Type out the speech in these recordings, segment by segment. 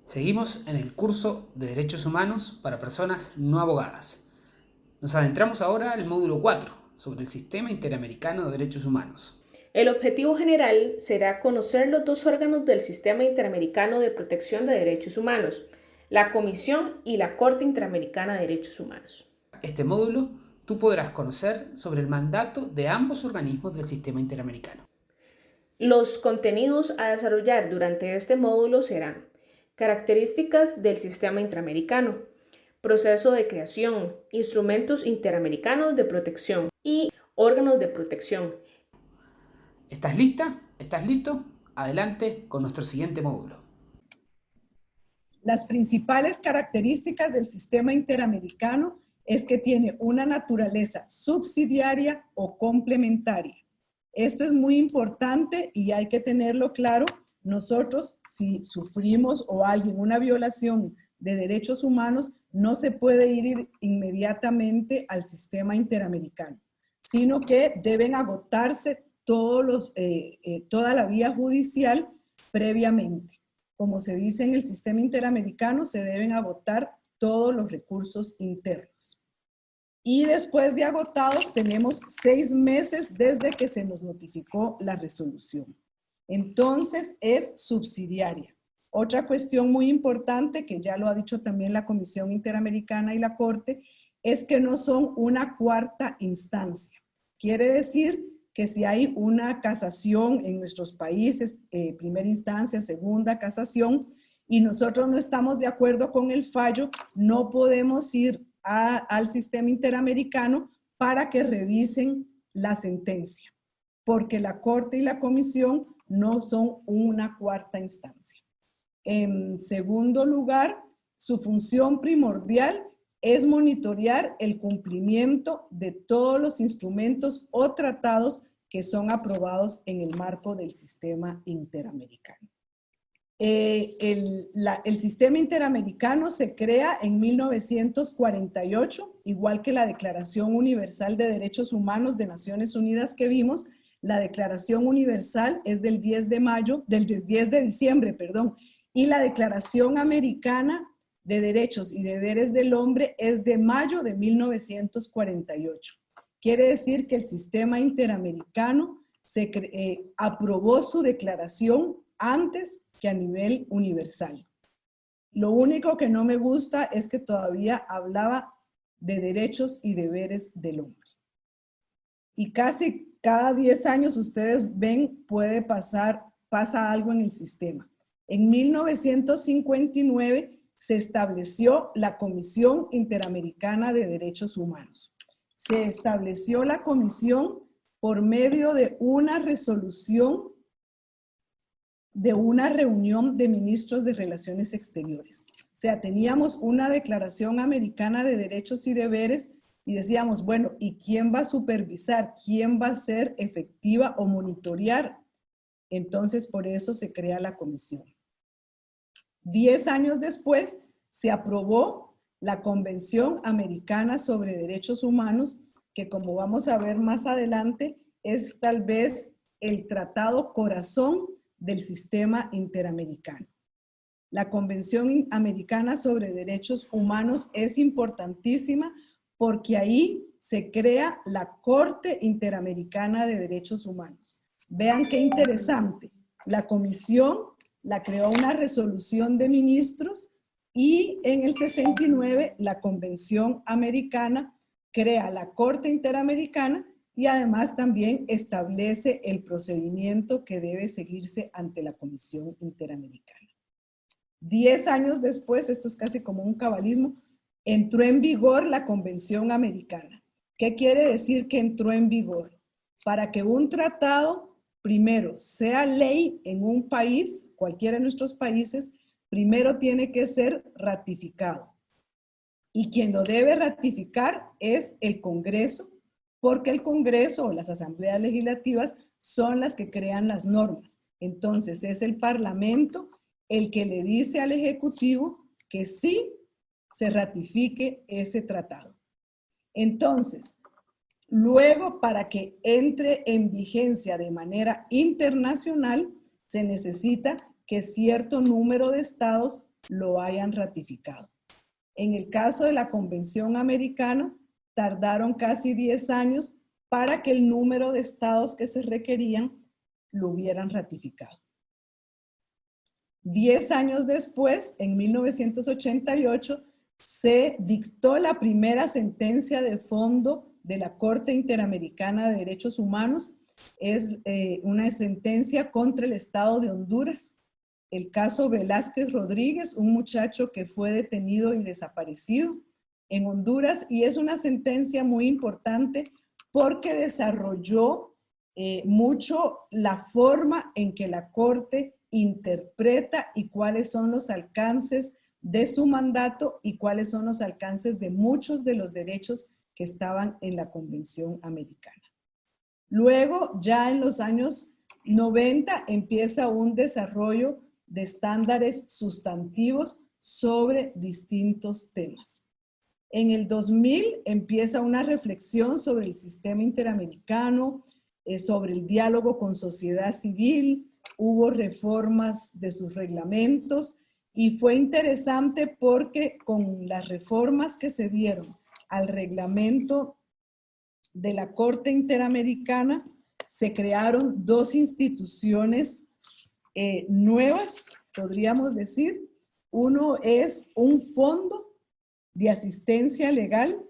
Seguimos en el curso de Derechos Humanos para personas no abogadas. Nos adentramos ahora al módulo 4 sobre el Sistema Interamericano de Derechos Humanos. El objetivo general será conocer los dos órganos del Sistema Interamericano de Protección de Derechos Humanos, la Comisión y la Corte Interamericana de Derechos Humanos. Este módulo tú podrás conocer sobre el mandato de ambos organismos del Sistema Interamericano. Los contenidos a desarrollar durante este módulo serán características del Sistema Interamericano, proceso de creación, instrumentos interamericanos de protección y órganos de protección. ¿Estás lista? ¿Estás listo? Adelante con nuestro siguiente módulo. Las principales características del sistema interamericano es que tiene una naturaleza subsidiaria o complementaria. Esto es muy importante y hay que tenerlo claro. Nosotros, si sufrimos o alguien una violación de derechos humanos, no se puede ir inmediatamente al sistema interamericano, sino que deben agotarse toda la vía judicial previamente. Como se dice en el sistema interamericano, se deben agotar todos los recursos internos. Y después de agotados, tenemos 6 meses desde que se nos notificó la resolución. Entonces, es subsidiaria. Otra cuestión muy importante, que ya lo ha dicho también la Comisión Interamericana y la Corte, es que no son una cuarta instancia. Quiere decir que si hay una casación en nuestros países, primera instancia, segunda casación, y nosotros no estamos de acuerdo con el fallo, no podemos ir al sistema interamericano para que revisen la sentencia, porque la Corte y la Comisión no son una cuarta instancia. En segundo lugar, su función primordial es monitorear el cumplimiento de todos los instrumentos o tratados que son aprobados en el marco del sistema interamericano. El sistema interamericano se crea en 1948, igual que la Declaración Universal de Derechos Humanos de Naciones Unidas que vimos. La Declaración Universal es del 10 de diciembre, perdón, y la Declaración Americana de Derechos y Deberes del Hombre es de mayo de 1948. Quiere decir que el sistema interamericano aprobó su declaración antes que a nivel universal. Lo único que no me gusta es que todavía hablaba de derechos y deberes del hombre. Y casi cada 10 años ustedes ven, pasa algo en el sistema. En 1959 se estableció la Comisión Interamericana de Derechos Humanos. Se estableció la comisión por medio de una resolución de una reunión de ministros de Relaciones Exteriores. O sea, teníamos una Declaración Americana de Derechos y Deberes y decíamos, bueno, ¿y quién va a supervisar? ¿Quién va a ser efectiva o monitorear? Entonces, por eso se crea la comisión. 10 años después, se aprobó la Convención Americana sobre Derechos Humanos, que como vamos a ver más adelante, es tal vez el tratado corazón del sistema interamericano. La Convención Americana sobre Derechos Humanos es importantísima porque ahí se crea la Corte Interamericana de Derechos Humanos. Vean qué interesante. La comisión la creó una resolución de ministros y en el 69 la Convención Americana crea la Corte Interamericana y además también establece el procedimiento que debe seguirse ante la Comisión Interamericana. 10 años después, esto es casi como un cabalismo, entró en vigor la Convención Americana. ¿Qué quiere decir que entró en vigor? Para que un tratado, primero, sea ley en un país, cualquiera de nuestros países, primero tiene que ser ratificado. Y quien lo debe ratificar es el Congreso, porque el Congreso o las asambleas legislativas son las que crean las normas. Entonces es el Parlamento el que le dice al Ejecutivo que sí se ratifique ese tratado. Entonces, luego para que entre en vigencia de manera internacional, se necesita que cierto número de estados lo hayan ratificado. En el caso de la Convención Americana, tardaron casi 10 años para que el número de estados que se requerían lo hubieran ratificado. 10 años después, en 1988, se dictó la primera sentencia de fondo de la Corte Interamericana de Derechos Humanos. Es una sentencia contra el Estado de Honduras. El caso Velázquez Rodríguez, un muchacho que fue detenido y desaparecido en Honduras, y es una sentencia muy importante porque desarrolló mucho la forma en que la Corte interpreta y cuáles son los alcances de su mandato y cuáles son los alcances de muchos de los derechos que estaban en la Convención Americana. Luego, ya en los años 90, empieza un desarrollo de estándares sustantivos sobre distintos temas. En el 2000 empieza una reflexión sobre el sistema interamericano, sobre el diálogo con sociedad civil, hubo reformas de sus reglamentos y fue interesante porque con las reformas que se dieron al reglamento de la Corte Interamericana se crearon dos instituciones nuevas, podríamos decir. Uno es un fondo de asistencia legal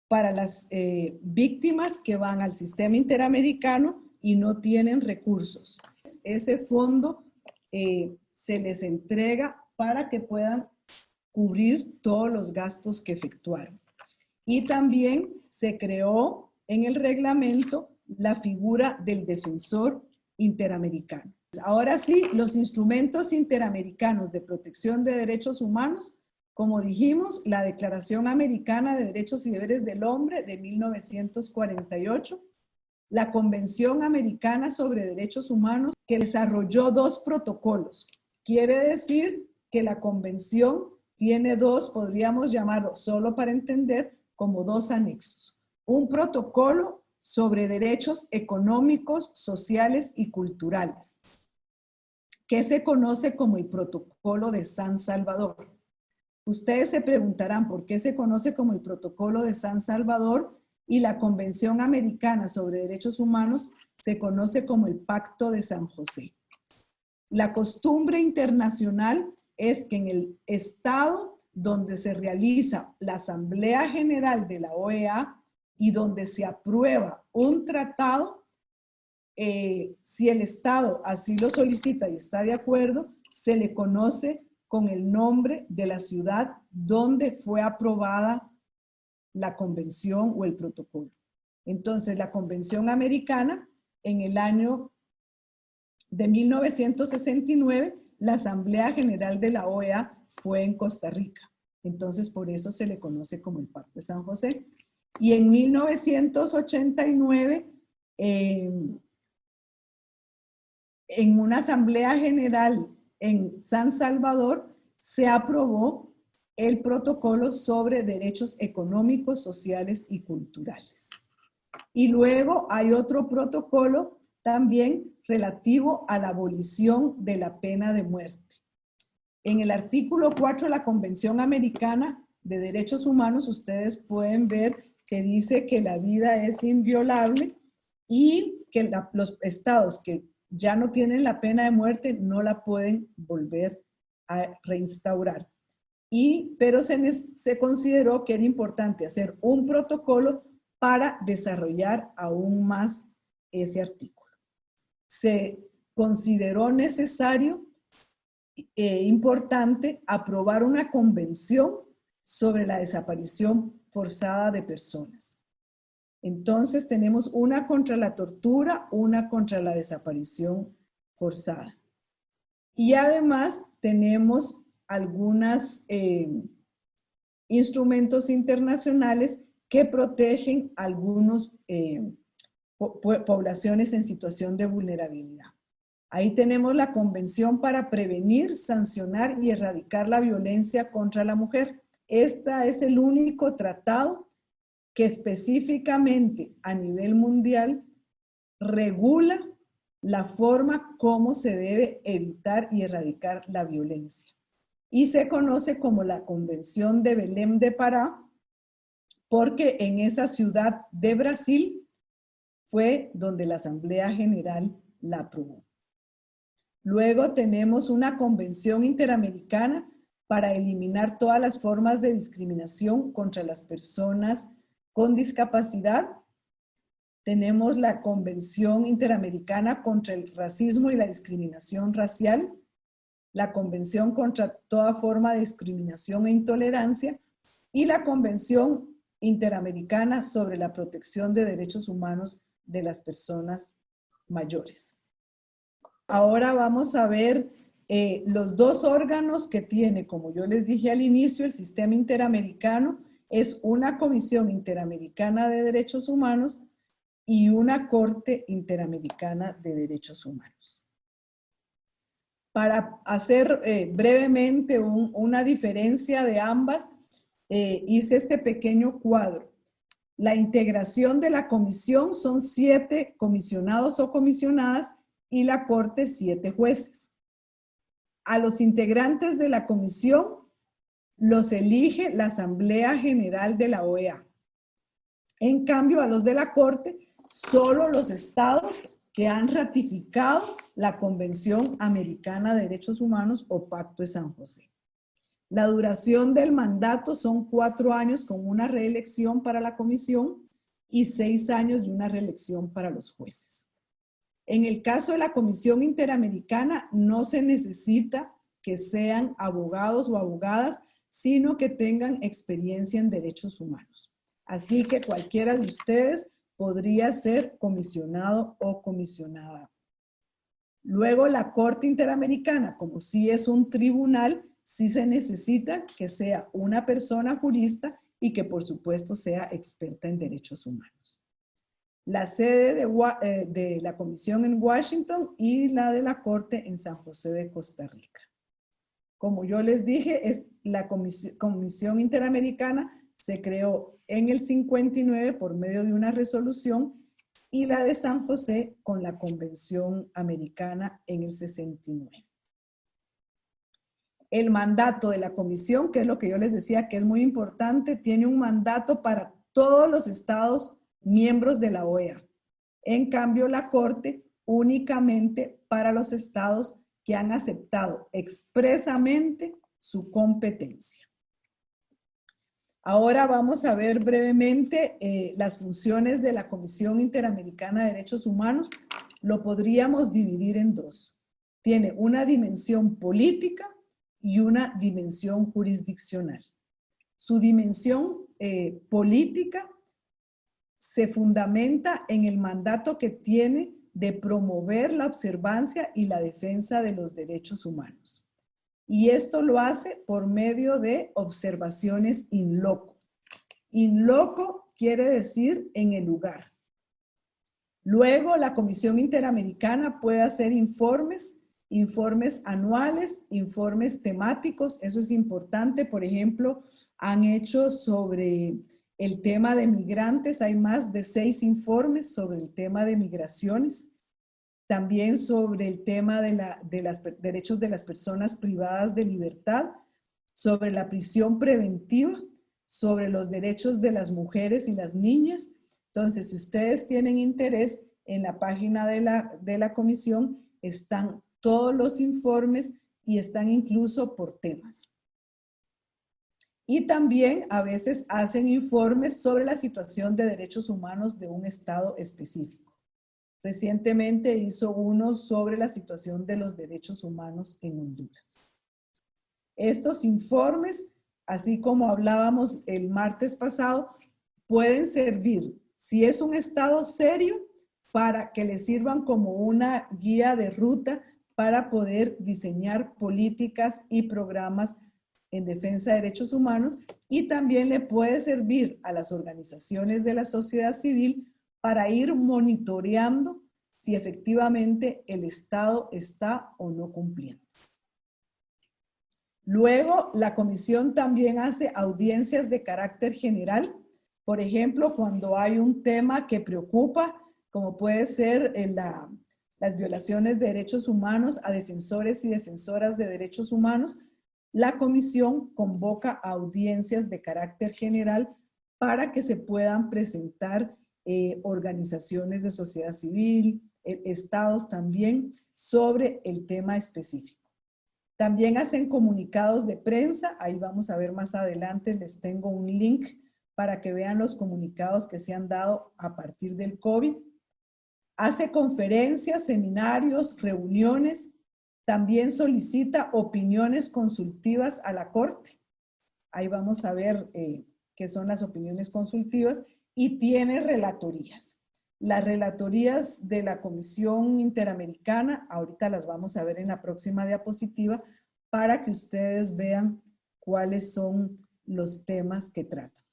para las víctimas que van al sistema interamericano y no tienen recursos. Ese fondo se les entrega para que puedan cubrir todos los gastos que efectuaron. Y también se creó en el reglamento la figura del defensor interamericano. Ahora sí, los instrumentos interamericanos de protección de derechos humanos, como dijimos, la Declaración Americana de Derechos y Deberes del Hombre de 1948, la Convención Americana sobre Derechos Humanos, que desarrolló dos protocolos. Quiere decir que la convención tiene dos, podríamos llamarlo, solo para entender, como dos anexos. Un protocolo sobre derechos económicos, sociales y culturales, que se conoce como el Protocolo de San Salvador. Ustedes se preguntarán por qué se conoce como el Protocolo de San Salvador y la Convención Americana sobre Derechos Humanos se conoce como el Pacto de San José. La costumbre internacional es que en el estado donde se realiza la Asamblea General de la OEA y donde se aprueba un tratado, si el estado así lo solicita y está de acuerdo, se le conoce con el nombre de la ciudad donde fue aprobada la convención o el protocolo. Entonces, la Convención Americana, en el año de 1969, la Asamblea General de la OEA fue en Costa Rica. Entonces, por eso se le conoce como el Pacto de San José. Y en 1989, en una Asamblea General en San Salvador, se aprobó el protocolo sobre derechos económicos, sociales y culturales. Y luego hay otro protocolo también relativo a la abolición de la pena de muerte. En el artículo 4 de la Convención Americana de Derechos Humanos, ustedes pueden ver que dice que la vida es inviolable y que los estados que ya no tienen la pena de muerte no la pueden volver a reinstaurar. Pero se consideró que era importante hacer un protocolo para desarrollar aún más ese artículo. Se consideró necesario importante aprobar una convención sobre la desaparición forzada de personas. Entonces tenemos una contra la tortura, una contra la desaparición forzada. Y además tenemos algunos instrumentos internacionales que protegen a algunas poblaciones en situación de vulnerabilidad. Ahí tenemos la Convención para prevenir, sancionar y erradicar la violencia contra la mujer. Este es el único tratado que específicamente a nivel mundial regula la forma como se debe evitar y erradicar la violencia. y se conoce como la Convención de Belém de Pará, porque en esa ciudad de Brasil fue donde la Asamblea General la aprobó. Luego tenemos una Convención Interamericana para eliminar todas las formas de discriminación contra las personas con discapacidad. Tenemos la Convención Interamericana contra el Racismo y la Discriminación Racial, la Convención contra toda forma de discriminación e intolerancia y la Convención Interamericana sobre la protección de derechos humanos de las personas mayores. Ahora vamos a ver los dos órganos que tiene, como yo les dije al inicio, el sistema interamericano. Es una Comisión Interamericana de Derechos Humanos y una Corte Interamericana de Derechos Humanos. Para hacer brevemente una diferencia de ambas, hice este pequeño cuadro. La integración de la comisión son 7 comisionados o comisionadas y la Corte 7 jueces. A los integrantes de la comisión los elige la Asamblea General de la OEA. En cambio, a los de la Corte, solo los estados que han ratificado la Convención Americana de Derechos Humanos o Pacto de San José. La duración del mandato son 4 años con una reelección para la comisión y 6 años de una reelección para los jueces. En el caso de la Comisión Interamericana no se necesita que sean abogados o abogadas, sino que tengan experiencia en derechos humanos. Así que cualquiera de ustedes podría ser comisionado o comisionada. Luego la Corte Interamericana, como sí es un tribunal, sí se necesita que sea una persona jurista y que por supuesto sea experta en derechos humanos. La sede de la comisión en Washington y la de la Corte en San José de Costa Rica. Como yo les dije, la Comisión Interamericana se creó en el 59 por medio de una resolución y la de San José con la Convención Americana en el 69. El mandato de la comisión, que es lo que yo les decía que es muy importante, tiene un mandato para todos los estados miembros de la OEA. En cambio, la Corte únicamente para los estados que han aceptado expresamente su competencia. Ahora vamos a ver brevemente las funciones de la Comisión Interamericana de Derechos Humanos. Lo podríamos dividir en 2. Tiene una dimensión política y una dimensión jurisdiccional. Su dimensión política se fundamenta en el mandato que tiene de promover la observancia y la defensa de los derechos humanos. Y esto lo hace por medio de observaciones in loco. In loco quiere decir en el lugar. Luego, la Comisión Interamericana puede hacer informes anuales, informes temáticos. Eso es importante. Por ejemplo, han hecho sobre el tema de migrantes. Hay más de 6 informes sobre el tema de migraciones. También sobre el tema de los derechos de las personas privadas de libertad, sobre la prisión preventiva, sobre los derechos de las mujeres y las niñas. Entonces, si ustedes tienen interés, en la página de la comisión están todos los informes y están incluso por temas. Y también a veces hacen informes sobre la situación de derechos humanos de un estado específico. Recientemente hizo uno sobre la situación de los derechos humanos en Honduras. Estos informes, así como hablábamos el martes pasado, pueden servir, si es un estado serio, para que le sirvan como una guía de ruta para poder diseñar políticas y programas en defensa de derechos humanos, y también le puede servir a las organizaciones de la sociedad civil para ir monitoreando si efectivamente el Estado está o no cumpliendo. Luego, la comisión también hace audiencias de carácter general. Por ejemplo, cuando hay un tema que preocupa, como puede ser las violaciones de derechos humanos a defensores y defensoras de derechos humanos, la comisión convoca audiencias de carácter general para que se puedan presentar organizaciones de sociedad civil, estados también, sobre el tema específico. También hacen comunicados de prensa, ahí vamos a ver más adelante, les tengo un link para que vean los comunicados que se han dado a partir del COVID. Hace conferencias, seminarios, reuniones, también solicita opiniones consultivas a la Corte. Ahí vamos a ver qué son las opiniones consultivas, y tiene relatorías. Las relatorías de la Comisión Interamericana, ahorita las vamos a ver en la próxima diapositiva, para que ustedes vean cuáles son los temas que tratan.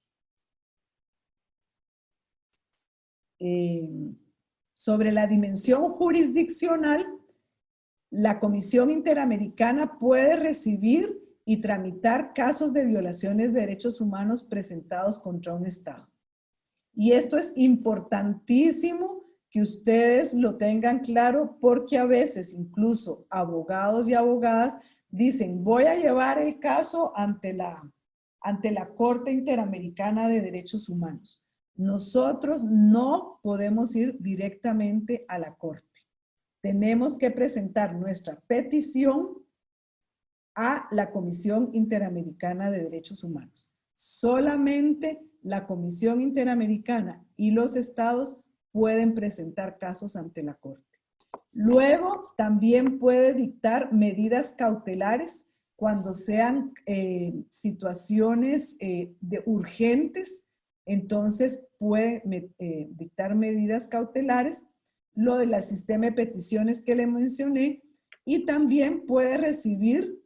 Sobre la dimensión jurisdiccional, la Comisión Interamericana puede recibir y tramitar casos de violaciones de derechos humanos presentados contra un Estado. Y esto es importantísimo que ustedes lo tengan claro, porque a veces incluso abogados y abogadas dicen, voy a llevar el caso ante la Corte Interamericana de Derechos Humanos. Nosotros no podemos ir directamente a la Corte. Tenemos que presentar nuestra petición a la Comisión Interamericana de Derechos Humanos. Solamente la Comisión Interamericana y los estados pueden presentar casos ante la Corte. Luego, también puede dictar medidas cautelares cuando sean situaciones urgentes. Entonces, puede dictar medidas cautelares, lo del sistema de peticiones que le mencioné, y también puede recibir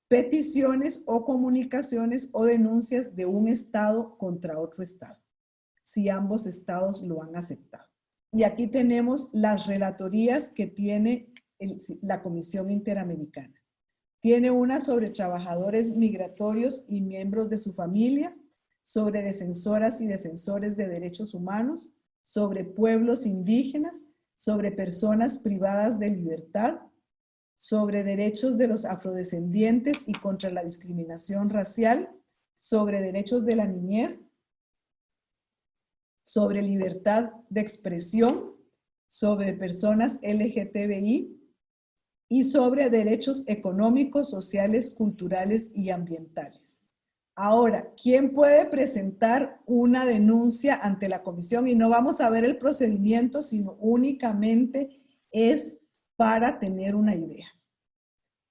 peticiones o comunicaciones o denuncias de un estado contra otro estado, si ambos estados lo han aceptado. Y aquí tenemos las relatorías que tiene la Comisión Interamericana. Tiene una sobre trabajadores migratorios y miembros de su familia, sobre defensoras y defensores de derechos humanos, sobre pueblos indígenas, sobre personas privadas de libertad, sobre derechos de los afrodescendientes y contra la discriminación racial, sobre derechos de la niñez, sobre libertad de expresión, sobre personas LGTBI y sobre derechos económicos, sociales, culturales y ambientales. Ahora, ¿quién puede presentar una denuncia ante la comisión? Y no vamos a ver el procedimiento, sino únicamente es para tener una idea.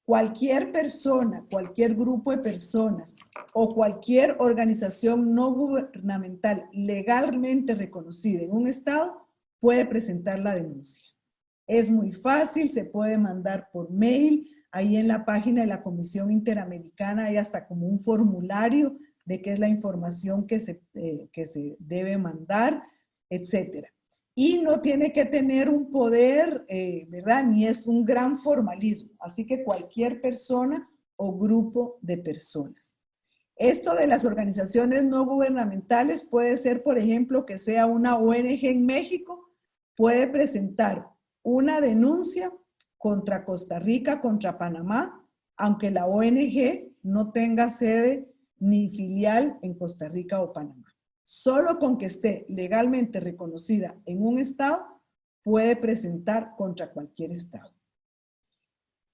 Cualquier persona, cualquier grupo de personas o cualquier organización no gubernamental legalmente reconocida en un estado puede presentar la denuncia. Es muy fácil, se puede mandar por mail. Ahí en la página de la Comisión Interamericana hay hasta como un formulario de qué es la información que se debe mandar, etcétera. Y no tiene que tener un poder, ¿verdad? Ni es un gran formalismo. Así que cualquier persona o grupo de personas. Esto de las organizaciones no gubernamentales puede ser, por ejemplo, que sea una ONG en México, puede presentar una denuncia contra Costa Rica, contra Panamá, aunque la ONG no tenga sede ni filial en Costa Rica o Panamá. Solo con que esté legalmente reconocida en un estado, puede presentar contra cualquier estado.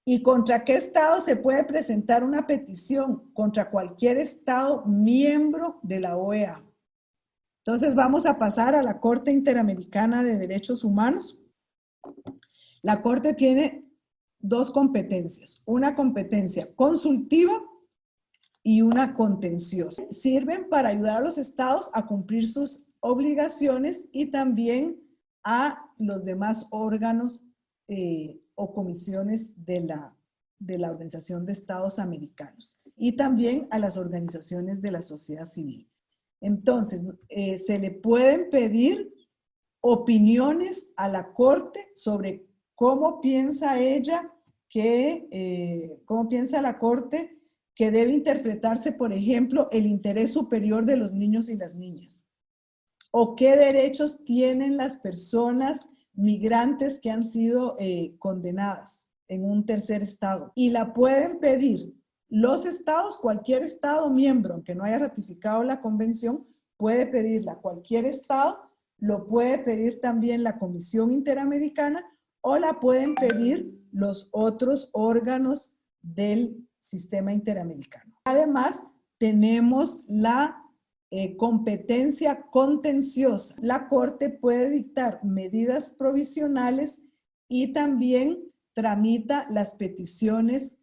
¿Y contra qué estado se puede presentar una petición? Contra cualquier estado miembro de la OEA. Entonces vamos a pasar a la Corte Interamericana de Derechos Humanos. La Corte tiene dos competencias, una competencia consultiva y una contenciosa. Sirven para ayudar a los estados a cumplir sus obligaciones y también a los demás órganos o comisiones de la Organización de Estados Americanos y también a las organizaciones de la sociedad civil. Entonces, se le pueden pedir opiniones a la Corte sobre cómo piensa ella cómo piensa la Corte que debe interpretarse, por ejemplo, el interés superior de los niños y las niñas. O qué derechos tienen las personas migrantes que han sido condenadas en un tercer estado. Y la pueden pedir Los estados, cualquier estado miembro, aunque no haya ratificado la convención, puede pedirla. Cualquier estado lo puede pedir también la Comisión Interamericana o la pueden pedir los otros órganos del sistema interamericano. Además, tenemos la competencia contenciosa. La Corte puede dictar medidas provisionales y también tramita las peticiones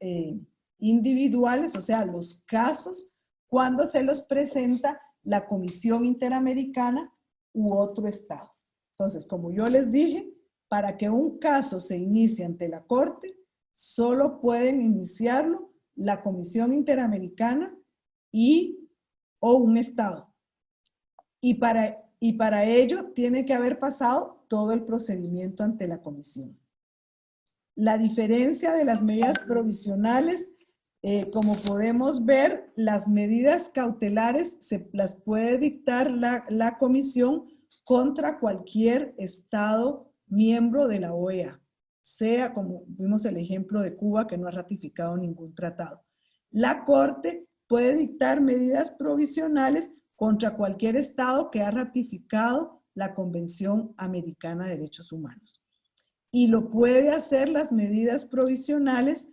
individuales, o sea, los casos, cuando se los presenta la Comisión Interamericana u otro estado. Entonces, como yo les dije, para que un caso se inicie ante la Corte, solo pueden iniciarlo la Comisión Interamericana o un estado. Y para ello tiene que haber pasado todo el procedimiento ante la comisión. La diferencia de las medidas provisionales, como podemos ver, las medidas cautelares las puede dictar la comisión contra cualquier estado miembro de la OEA, sea como vimos el ejemplo de Cuba, que no ha ratificado ningún tratado. La Corte puede dictar medidas provisionales contra cualquier estado que ha ratificado la Convención Americana de Derechos Humanos. Y lo puede hacer las medidas provisionales,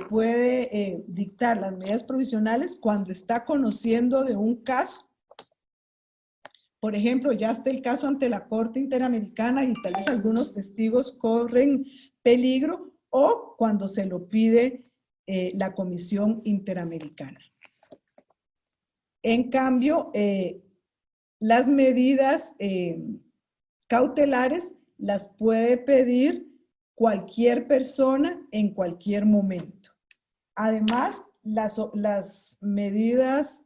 puede dictar las medidas provisionales cuando está conociendo de un caso. Por ejemplo, ya está el caso ante la Corte Interamericana y tal vez algunos testigos corren peligro, o cuando se lo pide la Comisión Interamericana. En cambio, las medidas cautelares las puede pedir cualquier persona en cualquier momento. Además, las medidas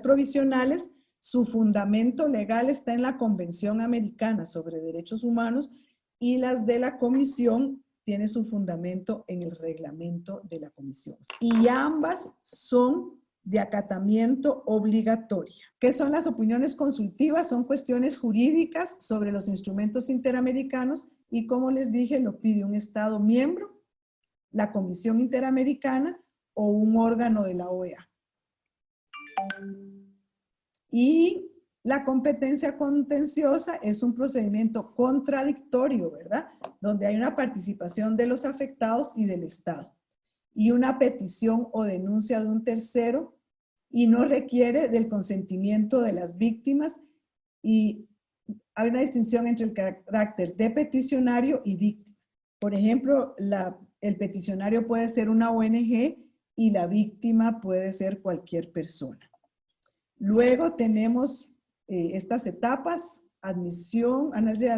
provisionales, su fundamento legal está en la Convención Americana sobre Derechos Humanos, y las de la Comisión tiene su fundamento en el reglamento de la Comisión. Y ambas son de acatamiento obligatoria. ¿Qué son las opiniones consultivas? Son cuestiones jurídicas sobre los instrumentos interamericanos y, como les dije, lo pide un Estado miembro, la Comisión Interamericana o un órgano de la OEA. Y la competencia contenciosa es un procedimiento contradictorio, ¿verdad? Donde hay una participación de los afectados y del Estado, y una petición o denuncia de un tercero, y no requiere del consentimiento de las víctimas, y hay una distinción entre el carácter de peticionario y víctima. Por ejemplo, el peticionario puede ser una ONG y la víctima puede ser cualquier persona. Luego tenemos estas etapas: admisión, análisis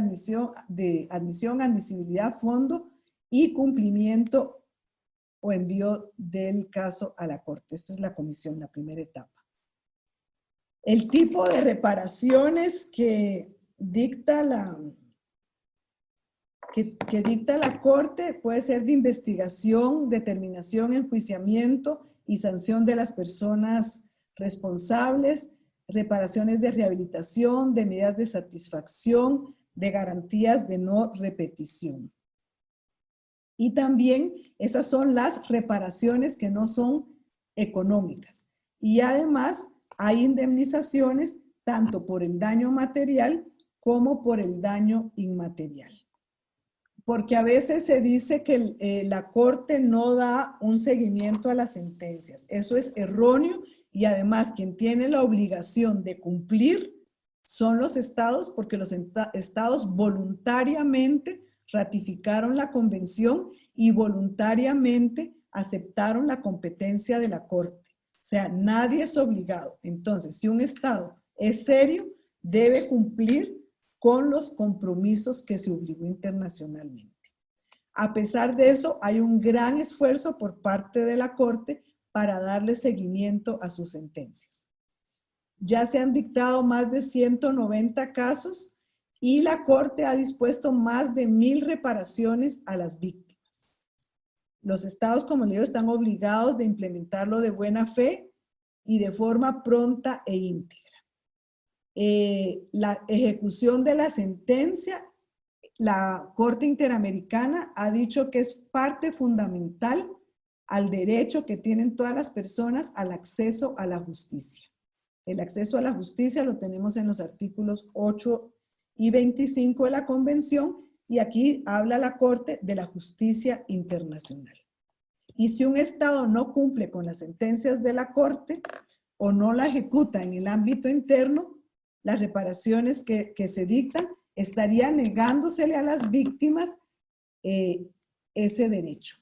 de admisión, admisibilidad, fondo y cumplimiento o envío del caso a la Corte. Esta es la comisión, la primera etapa. El tipo de reparaciones que dicta la Corte puede ser de investigación, determinación, enjuiciamiento y sanción de las personas responsables, reparaciones de rehabilitación, de medidas de satisfacción, de garantías de no repetición. Y también esas son las reparaciones que no son económicas. Y además hay indemnizaciones tanto por el daño material como por el daño inmaterial. Porque a veces se dice que la Corte no da un seguimiento a las sentencias. Eso es erróneo, y además quien tiene la obligación de cumplir son los estados, porque los estados voluntariamente ratificaron la convención y voluntariamente aceptaron la competencia de la Corte. O sea, nadie es obligado. Entonces, si un estado es serio, debe cumplir con los compromisos que se obligó internacionalmente. A pesar de eso, hay un gran esfuerzo por parte de la Corte para darle seguimiento a sus sentencias. Ya se han dictado más de 190 casos y la Corte ha dispuesto más de 1000 reparaciones a las víctimas. Los estados, como le digo, están obligados de implementarlo de buena fe y de forma pronta e íntegra. La ejecución de la sentencia, la Corte Interamericana ha dicho que es parte fundamental al derecho que tienen todas las personas al acceso a la justicia. El acceso a la justicia lo tenemos en los artículos 8 y 25 de la Convención, y aquí habla la Corte de la justicia internacional. Y si un Estado no cumple con las sentencias de la Corte o no la ejecuta en el ámbito interno, las reparaciones que se dictan estarían negándosele a las víctimas ese derecho.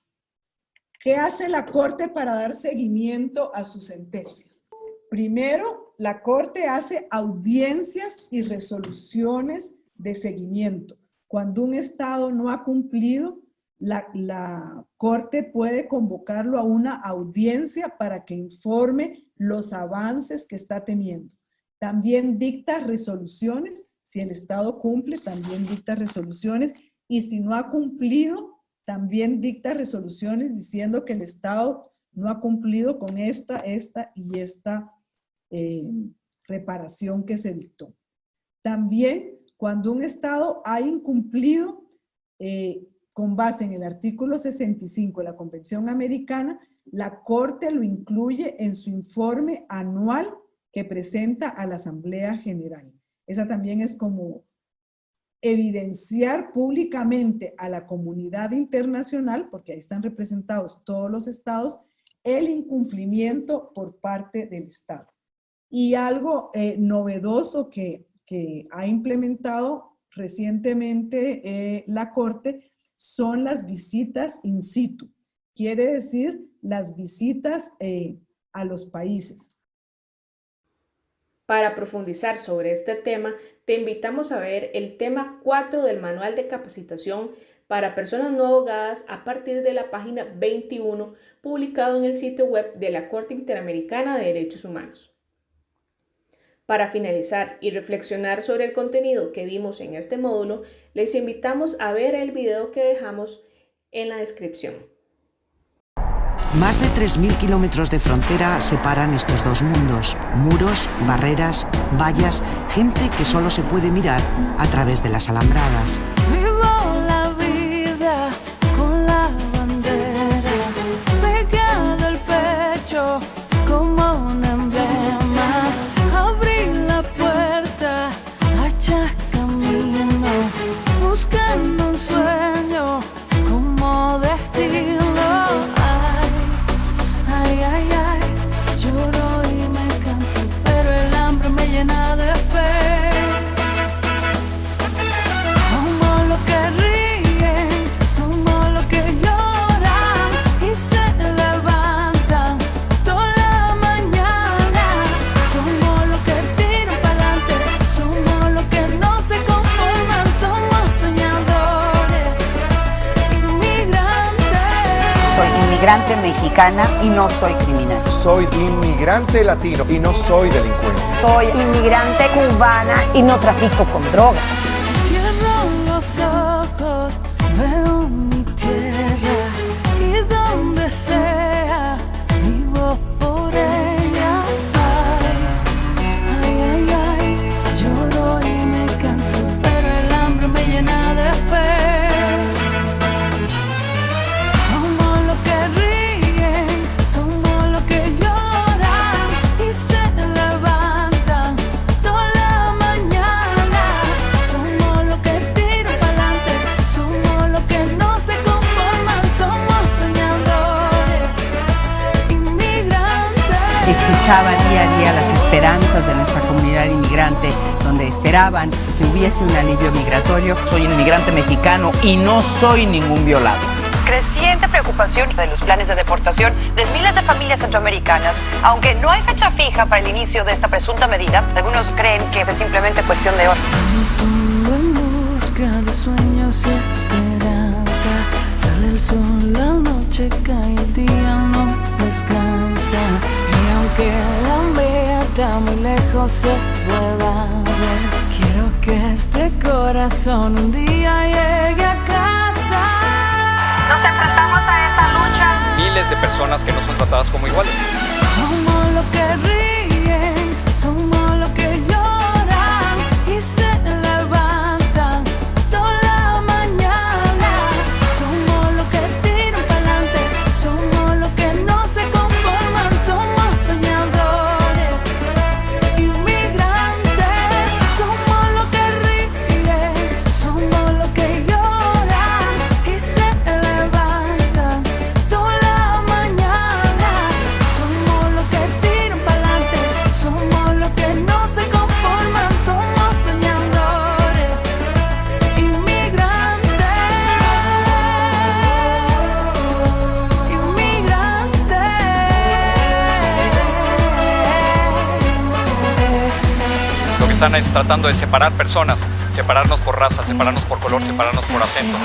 ¿Qué hace la Corte para dar seguimiento a sus sentencias? Primero, la Corte hace audiencias y resoluciones de seguimiento. Cuando un Estado no ha cumplido, la Corte puede convocarlo a una audiencia para que informe los avances que está teniendo. También dicta resoluciones. Si el Estado cumple, también dicta resoluciones. Y si no ha cumplido, también dicta resoluciones diciendo que el Estado no ha cumplido con esta y esta reparación que se dictó. También, cuando un Estado ha incumplido, con base en el artículo 65 de la Convención Americana, la Corte lo incluye en su informe anual que presenta a la Asamblea General. Esa también es como evidenciar públicamente a la comunidad internacional, porque ahí están representados todos los estados, el incumplimiento por parte del Estado. Y algo novedoso que ha implementado recientemente la Corte son las visitas in situ. Quiere decir las visitas a los países. Para profundizar sobre este tema, te invitamos a ver el tema 4 del Manual de Capacitación para Personas No Abogadas a partir de la página 21, publicado en el sitio web de la Corte Interamericana de Derechos Humanos. Para finalizar y reflexionar sobre el contenido que vimos en este módulo, les invitamos a ver el video que dejamos en la descripción. Más de 3.000 kilómetros de frontera separan estos dos mundos. Muros, barreras, vallas, gente que solo se puede mirar a través de las alambradas. Vivo la vida con la bandera pegada al pecho como un emblema. Abrí la puerta, hacha camino, buscando un sueño como destino. Ay, ay, ay, lloro y me canto, pero el hambre me llena de fe. Somos los que ríen, somos los que lloran y se levantan toda la mañana. Somos los que tiran para adelante, somos los que no se conforman, somos soñadores, inmigrantes. Soy inmigrante mexicana y no soy criminal. Soy inmigrante latino y no soy delincuente. Soy inmigrante cubana y no trafico con drogas. Cierro los ojos, veo mi tierra y donde sea vivo por ella. Ay, ay, ay, lloro y me canto, pero el hambre me llena de fe. Somos los que ríen, somos los que lloran y se levantan toda la mañana. Somos los que tiran para adelante, somos los que no se conforman, somos soñadores, inmigrantes. Escuchaba día a día las esperanzas de nuestra comunidad inmigrante, donde esperaban que hubiese un alivio migratorio. Soy inmigrante mexicano y no soy ningún violado. Creciente preocupación de los planes de deportación de miles de familias centroamericanas. Aunque no hay fecha fija para el inicio de esta presunta medida, algunos creen que es simplemente cuestión de horas. Salgo en busca de sueños y esperanza. Sale el sol, la noche cae, el día no descansa. Y aunque la meta muy lejos se pueda ver, quiero que este corazón un día llegue a casa. Nos enfrentamos a esa lucha. Miles de personas que no son tratadas como iguales. Somos los que ríen, somos los que lloran y se levantan toda la mañana. Somos los que tiran para adelante, somos los están tratando de separar personas, separarnos por raza, separarnos por color, separarnos por acento.